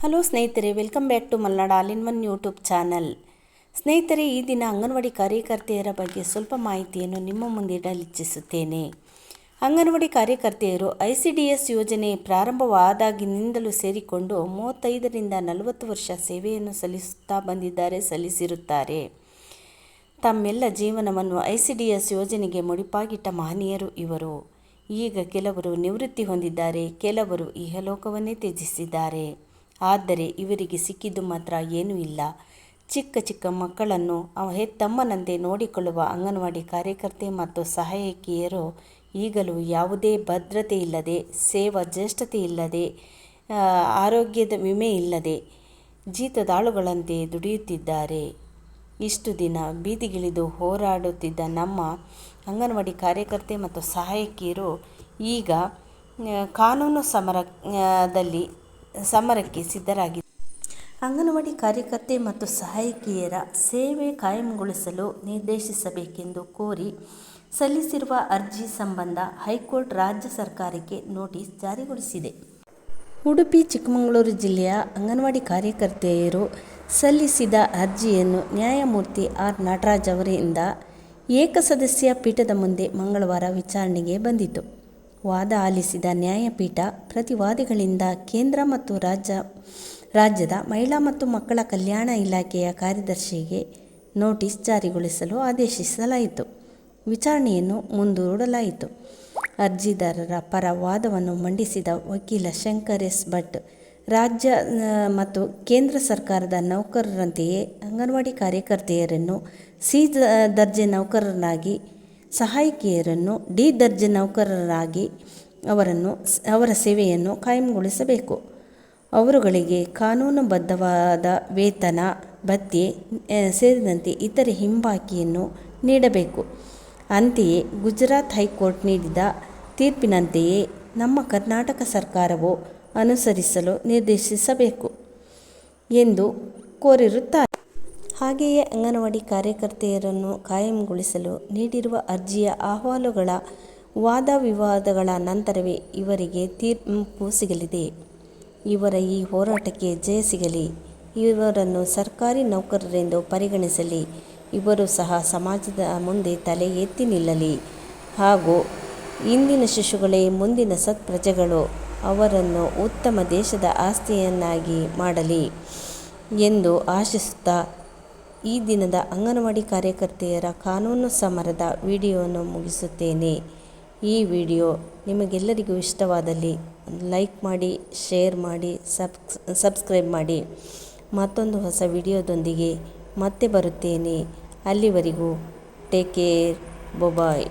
Hello ಸ್ನೇಹಿತರೆ, welcome back to Malnad all in one YouTube channel. ಸ್ನೇಹಿತರೆ, ಈ ದಿನ ಅಂಗನವಾಡಿ ಕಾರ್ಯಕರ್ತೆಯರ ಬಗ್ಗೆ ಸ್ವಲ್ಪ ಮಾಹಿತಿಯನ್ನು ನಿಮ್ಮ ಮುಂದೆ ಇಡಲಿಚ್ಛಿಸುತ್ತೇನೆ. ಅಂಗನವಾಡಿ ಕಾರ್ಯಕರ್ತೆಯರು ICDS ಯೋಜನೆ ಪ್ರಾರಂಭವಾದಾಗಿನಿಂದಲೂ ಸೇರಿಕೊಂಡು 35ರಿಂದ 40 ವರ್ಷ ಸೇವೆಯನ್ನು ಸಲ್ಲಿಸಿರುತ್ತಾರೆ. ತಮ್ಮೆಲ್ಲ ಜೀವನವನ್ನು ICDS ಯೋಜನೆಗೆ ಮುಡಿಪಾಗಿಟ್ಟ ಮಹನೀಯರು ಇವರು. ಈಗ ಕೆಲವರು ನಿವೃತ್ತಿ ಹೊಂದಿದ್ದಾರೆ, ಕೆಲವರು ಇಹಲೋಕವನ್ನೇ ತ್ಯಜಿಸಿದ್ದಾರೆ. ಆದರೆ ಇವರಿಗೆ ಸಿಕ್ಕಿದ್ದು ಮಾತ್ರ ಏನೂ ಇಲ್ಲ. ಚಿಕ್ಕ ಚಿಕ್ಕ ಮಕ್ಕಳನ್ನು ಹೆತ್ತಮ್ಮನಂತೆ ನೋಡಿಕೊಳ್ಳುವ ಅಂಗನವಾಡಿ ಕಾರ್ಯಕರ್ತೆ ಮತ್ತು ಸಹಾಯಕಿಯರು ಈಗಲೂ ಯಾವುದೇ ಭದ್ರತೆ ಇಲ್ಲದೆ, ಸೇವಾ ಜ್ಯೇಷ್ಠತೆ ಇಲ್ಲದೆ, ಆರೋಗ್ಯದ ವಿಮೆ ಇಲ್ಲದೆ ಜೀತದಾಳುಗಳಂತೆ ದುಡಿಯುತ್ತಿದ್ದಾರೆ. ಇಷ್ಟು ದಿನ ಬೀದಿಗಿಳಿದು ಹೋರಾಡುತ್ತಿದ್ದ ನಮ್ಮ ಅಂಗನವಾಡಿ ಕಾರ್ಯಕರ್ತೆ ಮತ್ತು ಸಹಾಯಕಿಯರು ಈಗ ಕಾನೂನು ಸಮರಕ್ಕೆ ಸಿದ್ಧರಾಗಿದ್ದಾರೆ. ಅಂಗನವಾಡಿ ಕಾರ್ಯಕರ್ತೆ ಮತ್ತು ಸಹಾಯಕಿಯರ ಸೇವೆ ಕಾಯಂಗೊಳಿಸಲು ನಿರ್ದೇಶಿಸಬೇಕೆಂದು ಕೋರಿ ಸಲ್ಲಿಸಿರುವ ಅರ್ಜಿ ಸಂಬಂಧ ಹೈಕೋರ್ಟ್ ರಾಜ್ಯ ಸರ್ಕಾರಕ್ಕೆ ನೋಟಿಸ್ ಜಾರಿಗೊಳಿಸಿದೆ. ಉಡುಪಿ ಚಿಕ್ಕಮಗಳೂರು ಜಿಲ್ಲೆಯ ಅಂಗನವಾಡಿ ಕಾರ್ಯಕರ್ತೆಯರು ಸಲ್ಲಿಸಿದ ಅರ್ಜಿಯನ್ನು ನ್ಯಾಯಮೂರ್ತಿ ಆರ್ ನಟರಾಜ್ ಅವರಿಂದ ಏಕಸದಸ್ಯ ಪೀಠದ ಮುಂದೆ ಮಂಗಳವಾರ ವಿಚಾರಣೆಗೆ ಬಂದಿತು. ವಾದ ಆಲಿಸಿದ ನ್ಯಾಯಪೀಠ ಪ್ರತಿವಾದಿಗಳಿಂದ ಕೇಂದ್ರ ಮತ್ತು ರಾಜ್ಯದ ಮಹಿಳಾ ಮತ್ತು ಮಕ್ಕಳ ಕಲ್ಯಾಣ ಇಲಾಖೆಯ ಕಾರ್ಯದರ್ಶಿಗೆ ನೋಟಿಸ್ ಜಾರಿಗೊಳಿಸಲು ಆದೇಶಿಸಲಾಯಿತು. ವಿಚಾರಣೆಯನ್ನು ಮುಂದೂಡಲಾಯಿತು. ಅರ್ಜಿದಾರರ ಪರ ವಾದವನ್ನು ಮಂಡಿಸಿದ ವಕೀಲ ಶಂಕರ್ ಎಸ್ ಭಟ್, ರಾಜ್ಯ ಮತ್ತು ಕೇಂದ್ರ ಸರ್ಕಾರದ ನೌಕರರಂತೆಯೇ ಅಂಗನವಾಡಿ ಕಾರ್ಯಕರ್ತೆಯರನ್ನು ಸಿ ದರ್ಜೆ ನೌಕರರಾಗಿ, ಸಹಾಯಕಿಯರನ್ನು ಡಿ ದರ್ಜೆ ನೌಕರರಾಗಿ ಅವರ ಸೇವೆಯನ್ನು ಕಾಯಂಗೊಳಿಸಬೇಕು. ಅವರುಗಳಿಗೆ ಕಾನೂನುಬದ್ಧವಾದ ವೇತನ, ಭತ್ಯೆ ಸೇರಿದಂತೆ ಇತರೆ ಹಿಂಬಾಕಿಯನ್ನು ನೀಡಬೇಕು. ಅಂತೆಯೇ ಗುಜರಾತ್ ಹೈಕೋರ್ಟ್ ನೀಡಿದ ತೀರ್ಪಿನಂತೆಯೇ ನಮ್ಮ ಕರ್ನಾಟಕ ಸರ್ಕಾರವು ಅನುಸರಿಸಲು ನಿರ್ದೇಶಿಸಬೇಕು ಎಂದು ಕೋರಿರುತ್ತಾರೆ. ಹಾಗೆಯೇ ಅಂಗನವಾಡಿ ಕಾರ್ಯಕರ್ತೆಯರನ್ನು ಕಾಯಂಗೊಳಿಸಲು ನೀಡಿರುವ ಅರ್ಜಿಯ ಅಹವಾಲುಗಳ ವಾದ ವಿವಾದಗಳ ನಂತರವೇ ಇವರಿಗೆ ತೀರ್ಪು ಸಿಗಲಿದೆ. ಇವರ ಈ ಹೋರಾಟಕ್ಕೆ ಜಯ ಸಿಗಲಿ. ಇವರನ್ನು ಸರ್ಕಾರಿ ನೌಕರರೆಂದು ಪರಿಗಣಿಸಲಿ. ಇವರು ಸಹ ಸಮಾಜದ ಮುಂದೆ ತಲೆ ಎತ್ತಿ ನಿಲ್ಲಲಿ ಹಾಗೂ ಇಂದಿನ ಶಿಶುಗಳೇ ಮುಂದಿನ ಸತ್ಪ್ರಜೆಗಳು, ಅವರನ್ನು ಉತ್ತಮ ದೇಶದ ಆಸ್ತಿಯನ್ನಾಗಿ ಮಾಡಲಿ ಎಂದು ಆಶಿಸುತ್ತಾ ಈ ದಿನದ ಅಂಗನವಾಡಿ ಕಾರ್ಯಕರ್ತೆಯರ ಕಾನೂನು ಸಮರದ ವಿಡಿಯೋವನ್ನು ಮುಗಿಸುತ್ತೇನೆ. ಈ ವಿಡಿಯೋ ನಿಮಗೆಲ್ಲರಿಗೂ ಇಷ್ಟವಾದಲ್ಲಿ ಲೈಕ್ ಮಾಡಿ, ಶೇರ್ ಮಾಡಿ, ಸಬ್ಸ್ಕ್ರೈಬ್ ಮಾಡಿ. ಮತ್ತೊಂದು ಹೊಸ ವಿಡಿಯೋದೊಂದಿಗೆ ಮತ್ತೆ ಬರುತ್ತೇನೆ. ಅಲ್ಲಿವರೆಗೂ ಟೇಕ್ ಕೇರ್. ಬಾಯ್.